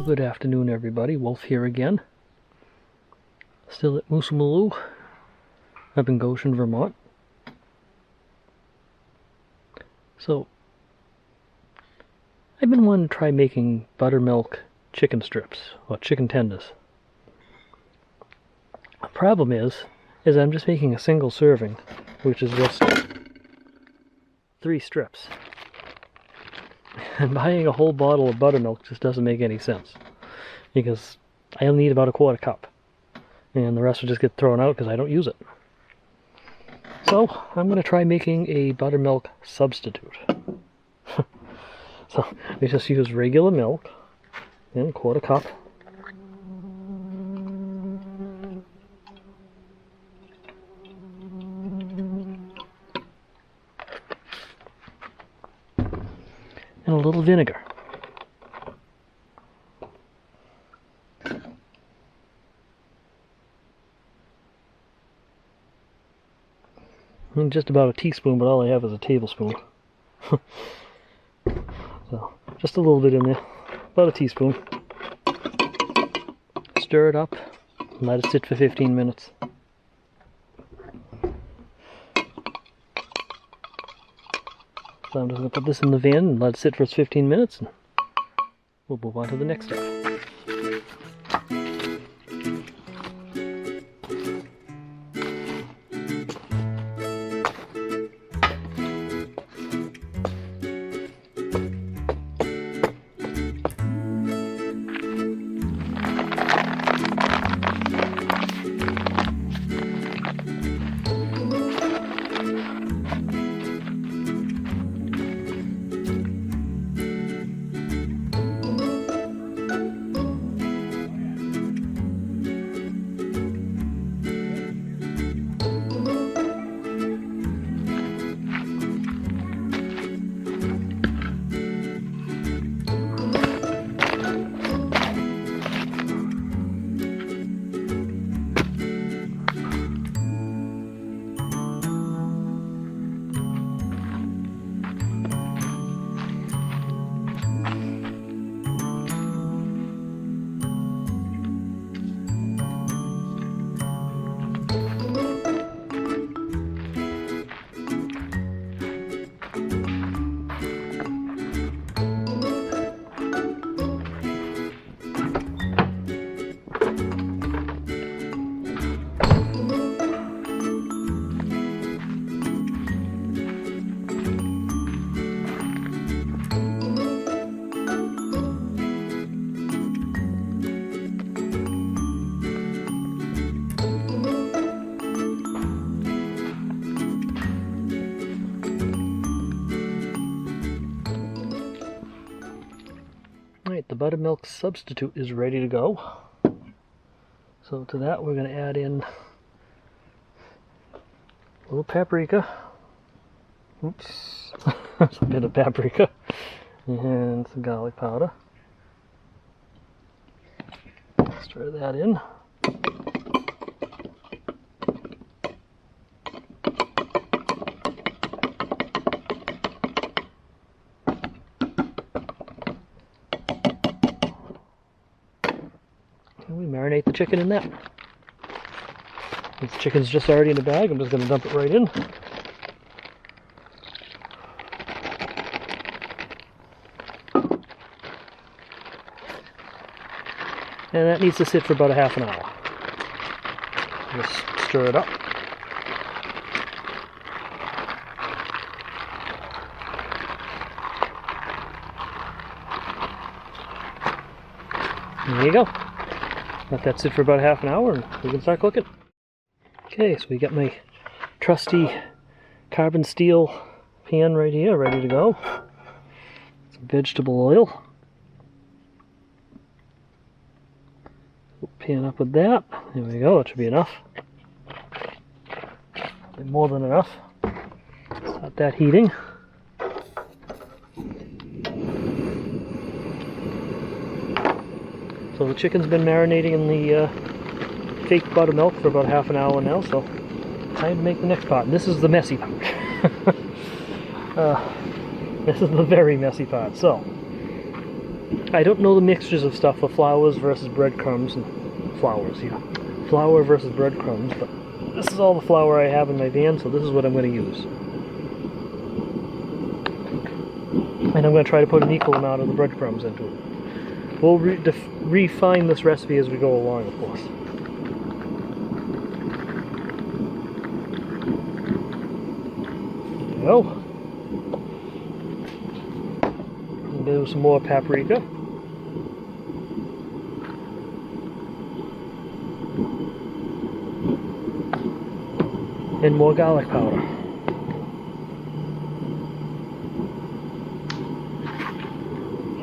Good afternoon, everybody. Wolf here again. Still at Moosumaloo up in Goshen, Vermont. So, I've been wanting to try making buttermilk chicken strips, or chicken tenders. The problem is I'm just making a single serving, which is just 3 strips. And buying a whole bottle of buttermilk just doesn't make any sense, because I only need about a 1/4 cup, and the rest will just get thrown out because I don't use it. So I'm going to try making a buttermilk substitute. So we just use regular milk and 1/4 cup. And a little vinegar. And just about a teaspoon, but all I have is a tablespoon. So, just a little bit in there, about a teaspoon. Stir it up, and let it sit for 15 minutes. So I'm just going to put this in the van and let it sit for 15 minutes, and we'll move on to the next step. The buttermilk substitute is ready to go. So to that we're going to add in a little paprika. Oops, a bit of paprika and some garlic powder. Stir that in. We marinate the chicken in that. This chicken's just already in the bag. I'm just going to dump it right in. And that needs to sit for about a half an hour. Just stir it up. There you go. Let that sit for about half an hour and we can start cooking. Okay, so we got my trusty carbon steel pan right here, ready to go. Some vegetable oil. Pan up with that. There we go, that should be enough. Probably more than enough. Start that heating. So the chicken's been marinating in the fake buttermilk for about half an hour now, so time to make the next part. And this is the messy part. This is the very messy part. So I don't know the mixtures of stuff for flours versus breadcrumbs and flours, yeah. Flour versus breadcrumbs, but this is all the flour I have in my van, so this is what I'm going to use. And I'm going to try to put an equal amount of the breadcrumbs into it. We'll refine this recipe as we go along, of course. There we go. And do some more paprika. And more garlic powder.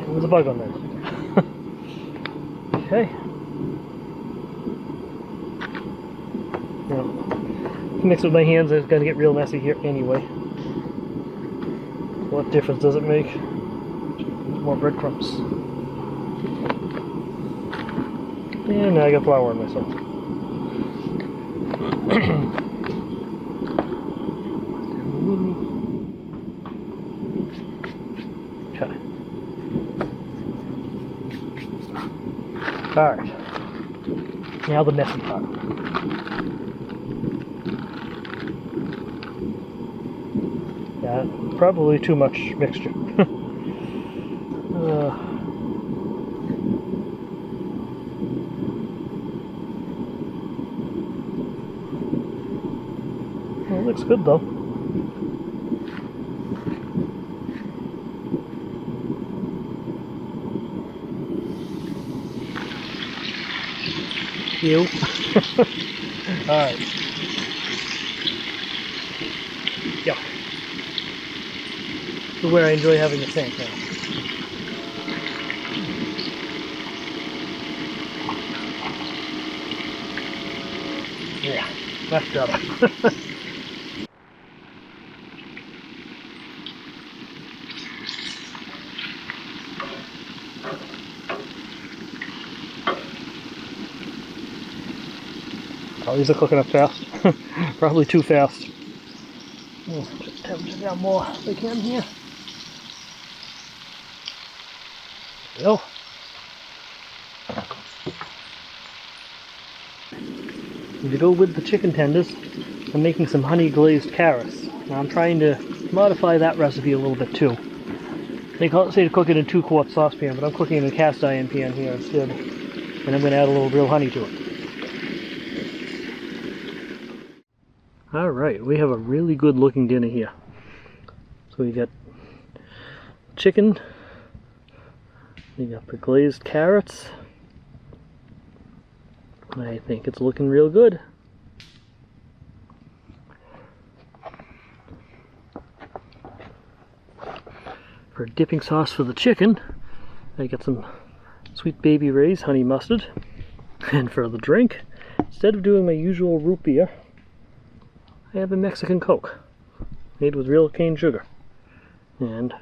There's a bug on there. Okay. Now, mix with my hands, it's going to get real messy here anyway. What difference does it make? More breadcrumbs. And now I got flour on myself. Okay. Alright. Now the messy part. Yeah, probably too much mixture. Well, it looks good though. Ew. Alright. Yeah. This is where I enjoy having the sink now. Yeah, that's better. Oh, these are cooking up fast. Probably too fast. Just temperature down more if I can here. There we go. To go with the chicken tenders, I'm making some honey glazed carrots. Now I'm trying to modify that recipe a little bit too. They say to cook it in 2-quart saucepan, but I'm cooking it in a cast iron pan here instead. And I'm going to add a little real honey to it. Alright, we have a really good looking dinner here. So we got chicken, we got the glazed carrots. I think it's looking real good. For a dipping sauce for the chicken, I got some Sweet Baby Ray's honey mustard. And for the drink, instead of doing my usual root beer, I have a Mexican Coke, made with real cane sugar, and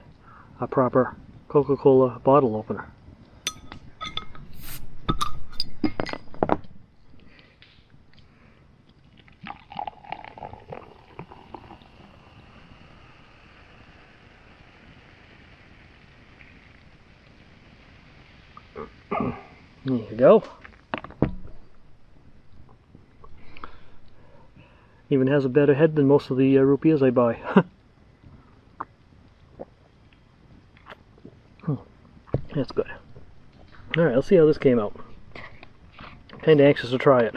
a proper Coca-Cola bottle opener. There you go. Even has a better head than most of the root beers I buy. That's good. Alright, let's see how this came out. I'm kind of anxious to try it.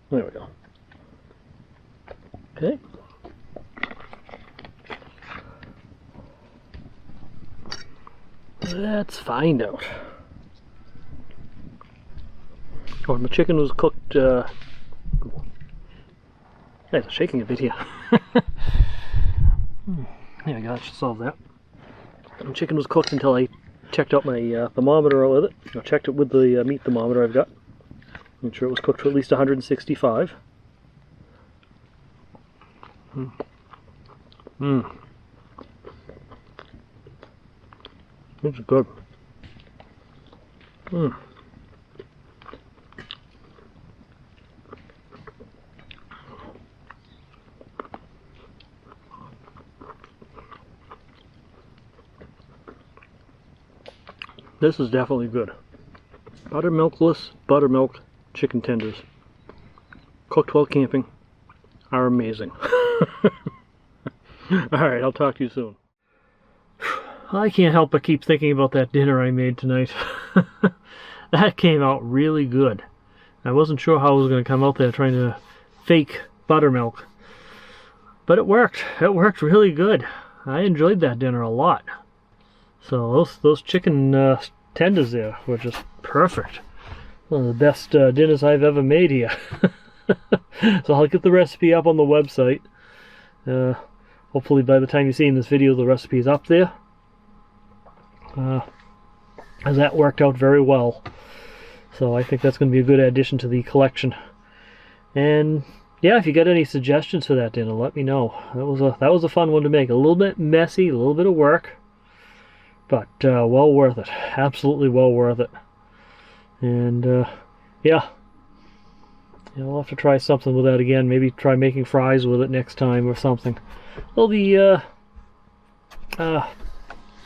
There we go. Okay. Let's find out. Oh, the chicken was cooked. Guys are shaking a bit here. There we go, that should solve that. The chicken was cooked until I checked out my thermometer with it. I checked it with the meat thermometer I've got. Make sure it was cooked to at least 165. This is good. This is definitely good. Buttermilkless buttermilk chicken tenders, cooked while camping, are amazing. Alright, I'll talk to you soon. I can't help but keep thinking about that dinner I made tonight. That came out really good. I wasn't sure how I was going to come out there trying to fake buttermilk. But it worked. It worked really good. I enjoyed that dinner a lot. So those chicken tenders there were just perfect. One of the best dinners I've ever made here. So I'll get the recipe up on the website. Hopefully by the time you're seeing this video, the recipe is up there. As that worked out very well. So I think that's going to be a good addition to the collection. And yeah, if you got any suggestions for that dinner, let me know. That was a fun one to make. A little bit messy, a little bit of work, but well worth it. Absolutely well worth it. And yeah, I'll have to try something with that again. Maybe try making fries with it next time or something. Well, the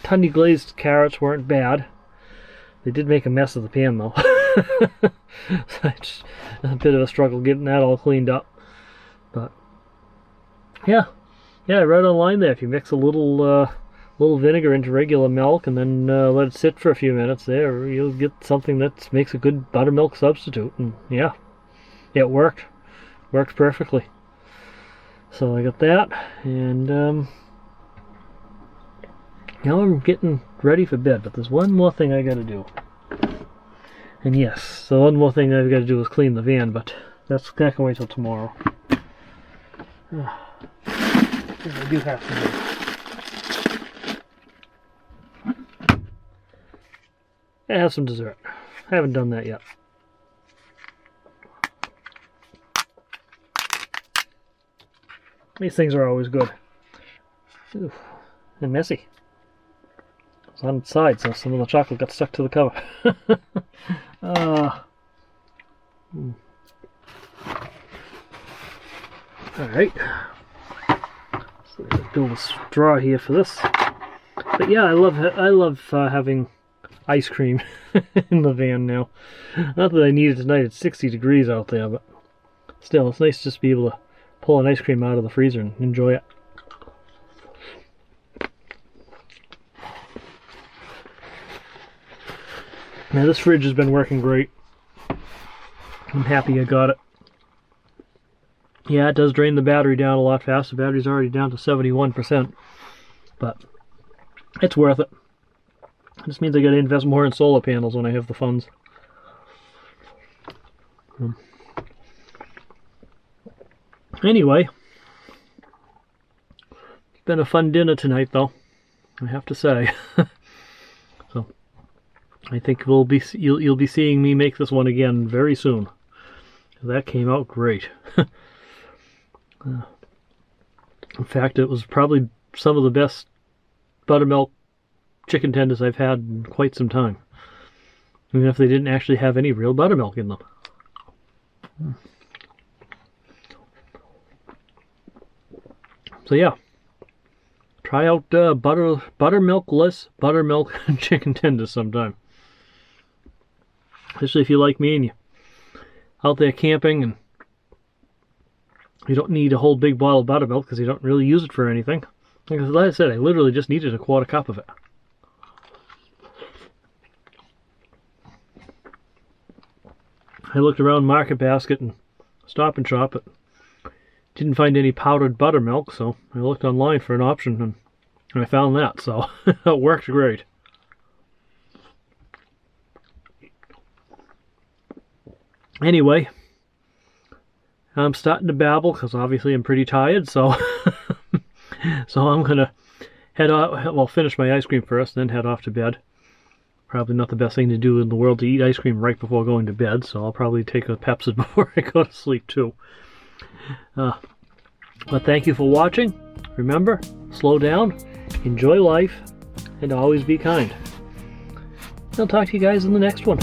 honey glazed carrots weren't bad. They did make a mess of the pan though. So it's a bit of a struggle getting that all cleaned up. But yeah, I read online there if you mix a little vinegar into regular milk and then let it sit for a few minutes there, you'll get something that makes a good buttermilk substitute. And yeah, it worked perfectly. So I got that, and now I'm getting ready for bed, but there's one more thing I gotta do. And yes, so one more thing I've got to do is clean the van, but that can wait till tomorrow. I do have to do. I have some dessert. I haven't done that yet. These things are always good. Ooh, and messy. It's on its side, so some of the chocolate got stuck to the cover. Alright. So let's build a straw here for this. But yeah, I love having ice cream in the van now. Not that I need it tonight, it's 60 degrees out there, but still, it's nice just to be able to pull an ice cream out of the freezer and enjoy it. Now this fridge has been working great. I'm happy I got it. Yeah, it does drain the battery down a lot fast. The battery's already down to 71%. But it's worth it. This means I gotta invest more in solar panels when I have the funds. Anyway, it's been a fun dinner tonight though, I have to say. So I think you'll be seeing me make this one again very soon. That came out great. In fact, it was probably some of the best buttermilk chicken tenders I've had in quite some time. Even if they didn't actually have any real buttermilk in them. So yeah, try out buttermilkless buttermilk chicken tenders sometime. Especially if you like me and you're out there camping and you don't need a whole big bottle of buttermilk because you don't really use it for anything. Like I said, I literally just needed a quarter cup of it. I looked around Market Basket and Stop and Shop, but didn't find any powdered buttermilk, so I looked online for an option and I found that, so it worked great. Anyway, I'm starting to babble because obviously I'm pretty tired, so so I'm gonna head off. Well, finish my ice cream first, then head off to bed. Probably not the best thing to do in the world to eat ice cream right before going to bed, so I'll probably take a Pepsi before I go to sleep too. But thank you for watching. Remember, slow down, enjoy life, and always be kind. I'll talk to you guys in the next one.